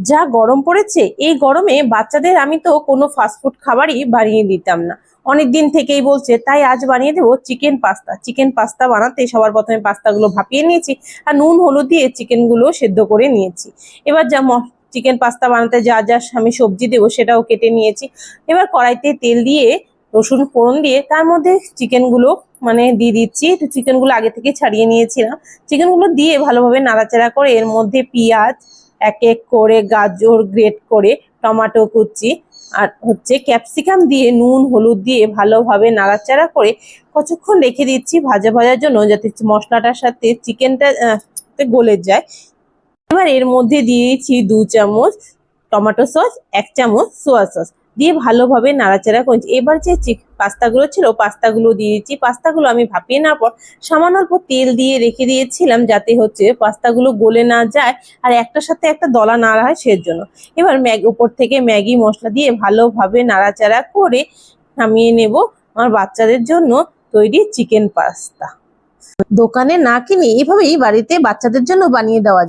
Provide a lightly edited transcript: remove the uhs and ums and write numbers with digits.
যা গরম পড়েছে, এই গরমে বাচ্চাদের আমি তো কোনো ফাস্টফুড খাবারই বানিয়ে দিতাম না। অনেকদিন থেকেই বলছে, তাই আজ বানিয়ে দেবো চিকেন পাস্তা। চিকেন পাস্তা বানাতে সবার প্রথমে পাস্তাগুলো ভাপিয়ে নিয়েছি, আর নুন হলুদ দিয়ে চিকেন গুলো সেদ্ধ করে নিয়েছি। এবার চিকেন পাস্তা বানাতে যা যা আমি সবজি দেবো সেটাও কেটে নিয়েছি। এবার কড়াইতে তেল দিয়ে রসুন ফোড়ন দিয়ে তার মধ্যে চিকেন গুলো দিয়ে দিচ্ছি। তো চিকেন গুলো আগে থেকে ছাড়িয়ে নিয়েছিলাম। চিকেন গুলো দিয়ে ভালোভাবে নাড়াচাড়া করে এর মধ্যে পেঁয়াজ, এক এক করে গাজর গ্রেট করে, টমেটো কুচি আর ক্যাপসিকাম দিয়ে নুন হলুদ দিয়ে ভালোভাবে নাড়াচাড়া করে কতক্ষণ রেখে দিচ্ছি ভাজা ভাজার জন্য, যাতে মশলাটার সাথে চিকেনটা গলে যায়। এবার এর মধ্যে দিয়েছি 2 চামচ টমেটো সস, 1 চামচ সোয়া সস দিয়ে ভালোভাবে নাড়াচাড়া করেছি। এবার যে পাস্তাগুলো ছিল পাস্তাগুলো দিয়েছি। পাস্তাগুলো আমি ভাপিয়ে নেওয়ার পর সামান্য অল্প তেল দিয়ে রেখে দিয়েছিলাম, যাতে পাস্তাগুলো গলে না যায় আর একটার সাথে একটা দলা না হয় সেজন্য। এবার উপর থেকে ম্যাগি মশলা দিয়ে ভালোভাবে নাড়াচাড়া করে নামিয়ে নেব আমার বাচ্চাদের জন্য তৈরি চিকেন পাস্তা। দোকানে না কিনে এভাবেই বাড়িতে বাচ্চাদের জন্য বানিয়ে দেওয়া যায়।